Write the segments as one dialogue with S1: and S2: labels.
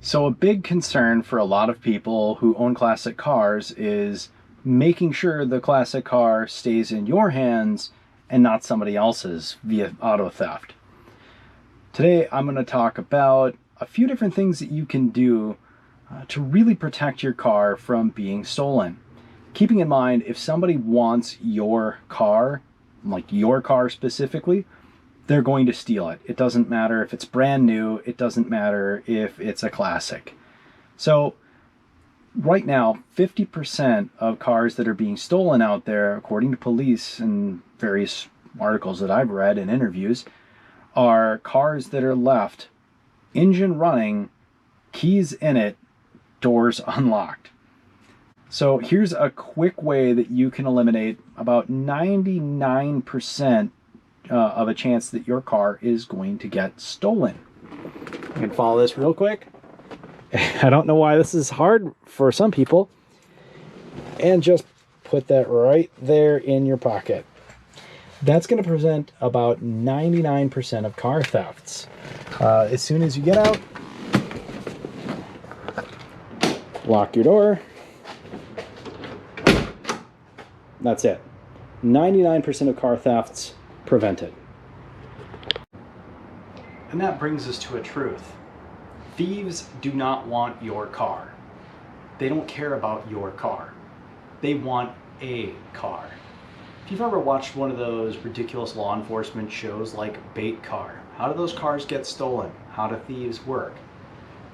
S1: So a big concern for a lot of people who own classic cars is making sure the classic car stays in your hands and not somebody else's via auto theft. Today I'm going to talk about a few different things that you can do to really protect your car from being stolen. Keeping in mind, if somebody wants your car, like your car specifically, they're going to steal it. It doesn't matter if it's brand new, it doesn't matter if it's a classic. So right now, 50% of cars that are being stolen out there, according to police and various articles that I've read and interviews, are cars that are left engine running, keys in it, doors unlocked. So here's a quick way that you can eliminate about 99% of a chance that your car is going to get stolen. You can follow this real quick. I don't know why this is hard for some people. And just put that right there in your pocket. That's going to prevent about 99% of car thefts. As soon as you get out, lock your door. That's it. 99% of car thefts prevented. And that brings us to a truth. Thieves do not want your car. They don't care about your car. They want a car. If you've ever watched one of those ridiculous law enforcement shows like Bait Car, how do those cars get stolen? How do thieves work?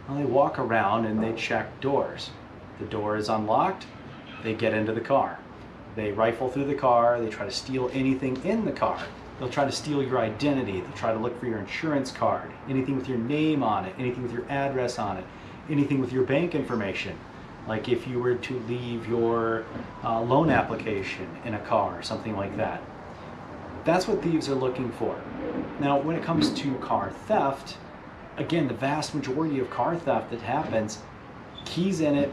S1: Well, they walk around and they check doors. The door is unlocked, they get into the car. They rifle through the car, they try to steal anything in the car. They'll try to steal your identity, they'll try to look for your insurance card, anything with your name on it, anything with your address on it, anything with your bank information. Like if you were to leave your loan application in a car, something like that. That's what thieves are looking for. Now, when it comes to car theft, again, the vast majority of car theft that happens, keys in it,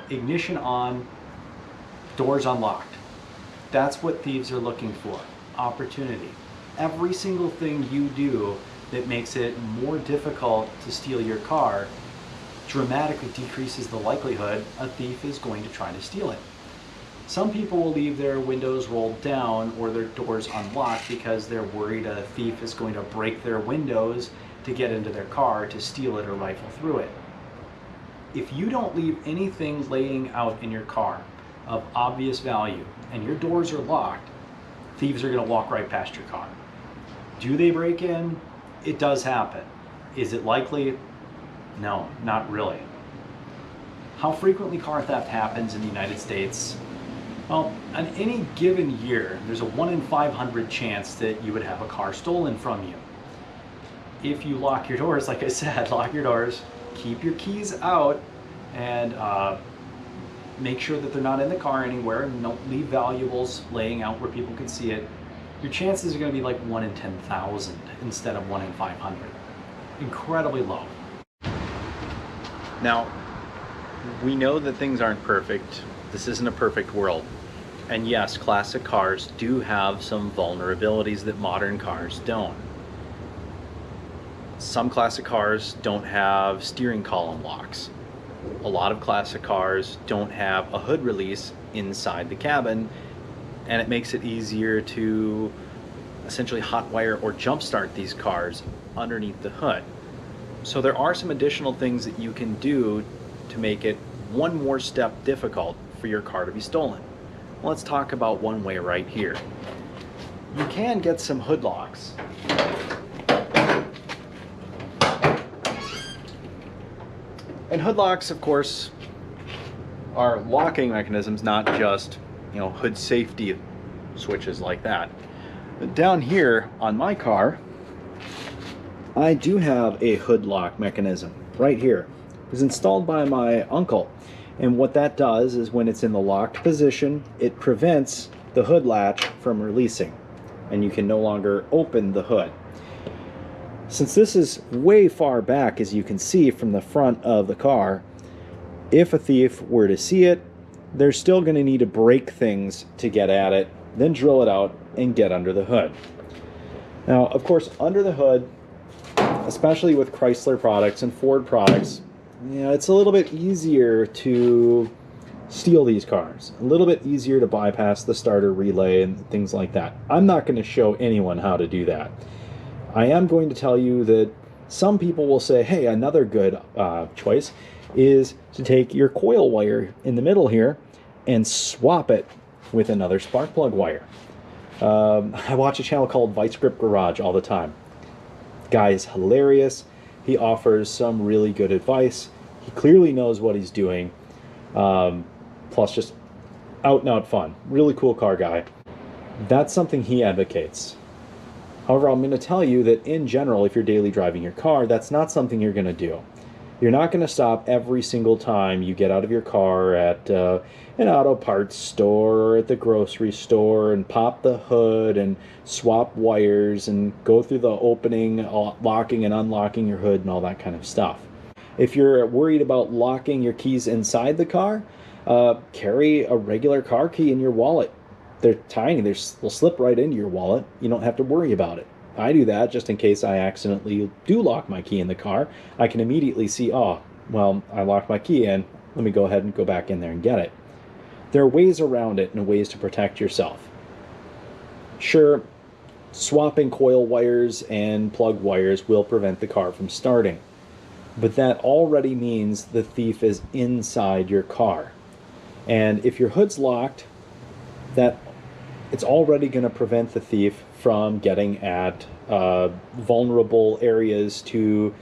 S1: ignition on, doors unlocked. That's what thieves are looking for. Opportunity. Every single thing you do that makes it more difficult to steal your car dramatically decreases the likelihood a thief is going to try to steal it. Some people will leave their windows rolled down or their doors unlocked because they're worried a thief is going to break their windows to get into their car to steal it or rifle through it. If you don't leave anything laying out in your car of obvious value and your doors are locked, thieves are going to walk right past your car. Do they break in? It does happen. Is it likely? No, not really. How frequently car theft happens in the United States? Well, on any given year, there's a 1 in 500 chance that you would have a car stolen from you. If you lock your doors, like I said, lock your doors, keep your keys out, and make sure that they're not in the car anywhere, and don't leave valuables laying out where people can see it, your chances are going to be like 1 in 10,000 instead of 1 in 500. Incredibly low. Now, we know that things aren't perfect. This isn't a perfect world. And yes, classic cars do have some vulnerabilities that modern cars don't. Some classic cars don't have steering column locks. A lot of classic cars don't have a hood release inside the cabin, and it makes it easier to essentially hotwire or jumpstart these cars underneath the hood. So there are some additional things that you can do to make it one more step difficult for your car to be stolen. Let's talk about one way right here. You can get some hood locks. And hood locks, of course, are locking mechanisms, not just, hood safety switches like that. But down here on my car, I do have a hood lock mechanism right here. It was installed by my uncle. And what that does is when it's in the locked position, it prevents the hood latch from releasing. And you can no longer open the hood. Since this is way far back, as you can see from the front of the car, if a thief were to see it, they're still going to need to break things to get at it, then drill it out and get under the hood. Now, of course, under the hood, especially with Chrysler products and Ford products,
S2: it's a little bit easier to steal these cars. A little bit easier to bypass the starter relay and things like that. I'm not going to show anyone how to do that. I am going to tell you that some people will say, hey, another good choice is to take your coil wire in the middle here and swap it with another spark plug wire. I watch a channel called Vice Grip Garage all the time. The guy is hilarious. He offers some really good advice. He clearly knows what he's doing. Plus just out and out fun. Really cool car guy. That's something he advocates. However, I'm going to tell you that in general, if you're daily driving your car, that's not something you're going to do. You're not going to stop every single time you get out of your car at an auto parts store or at the grocery store and pop the hood and swap wires and go through the opening, locking and unlocking your hood and all that kind of stuff. If you're worried about locking your keys inside the car, carry a regular car key in your wallet. They're tiny. They'll slip right into your wallet. You don't have to worry about it. I do that just in case I accidentally do lock my key in the car. I can immediately see, oh, well, I locked my key in. Let me go ahead and go back in there and get it. There are ways around it and ways to protect yourself. Sure, swapping coil wires and plug wires will prevent the car from starting. But that already means the thief is inside your car. And if your hood's locked, that it's already going to prevent the thief from getting at vulnerable areas to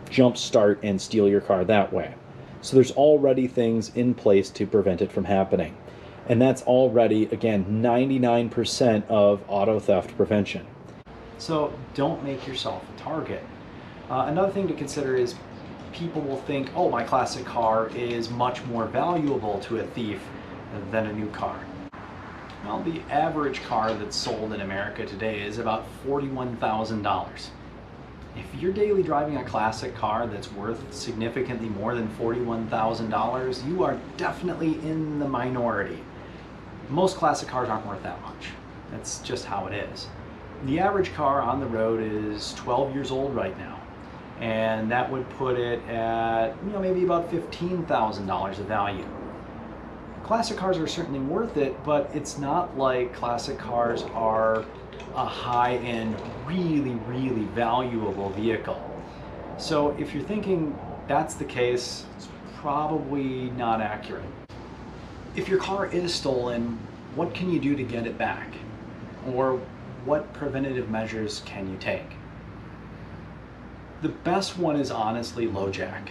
S2: jump start and steal your car that way. So there's already things in place to prevent it from happening. And that's already, again, 99% of auto theft prevention.
S1: So don't make yourself a target. Another thing to consider is people will think, oh, my classic car is much more valuable to a thief than a new car. Well, the average car that's sold in America today is about $41,000. If you're daily driving a classic car that's worth significantly more than $41,000, you are definitely in the minority. Most classic cars aren't worth that much. That's just how it is. The average car on the road is 12 years old right now, and that would put it at maybe about $15,000 of value. Classic cars are certainly worth it, but it's not like classic cars are a high-end, really, really valuable vehicle. So if you're thinking that's the case, it's probably not accurate. If your car is stolen, what can you do to get it back? Or what preventative measures can you take? The best one is honestly LoJack.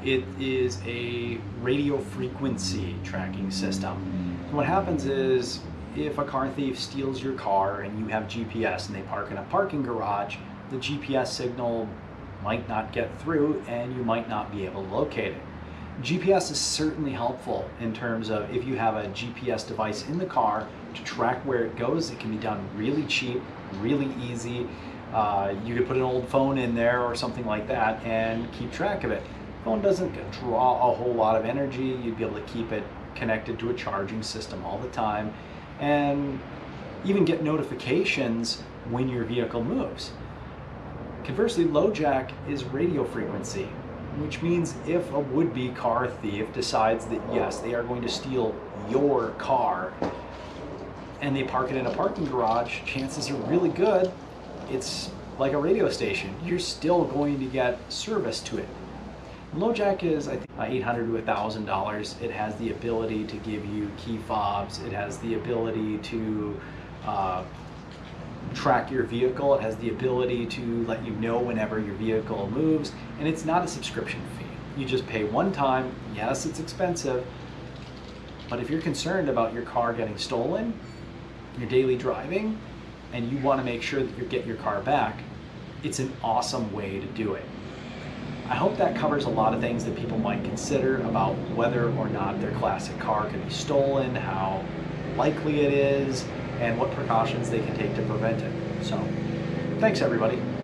S1: It is a radio frequency tracking system. And what happens is if a car thief steals your car and you have GPS and they park in a parking garage, the GPS signal might not get through and you might not be able to locate it. GPS is certainly helpful in terms of if you have a GPS device in the car to track where it goes. It can be done really cheap, really easy. You could put an old phone in there or something like that and keep track of it. Phone doesn't draw a whole lot of energy. You'd be able to keep it connected to a charging system all the time and even get notifications when your vehicle moves. Conversely, LoJack is radio frequency, which means if a would-be car thief decides that yes, they are going to steal your car and they park it in a parking garage, chances are really good it's like a radio station. You're still going to get service to it. LoJack is, I think, $800 to $1,000. It has the ability to give you key fobs. It has the ability to track your vehicle. It has the ability to let you know whenever your vehicle moves, and it's not a subscription fee. You just pay one time. Yes, it's expensive, but if you're concerned about your car getting stolen, your daily driving, and you want to make sure that you get your car back, it's an awesome way to do it. I hope that covers a lot of things that people might consider about whether or not their classic car can be stolen, how likely it is, and what precautions they can take to prevent it. So, thanks everybody.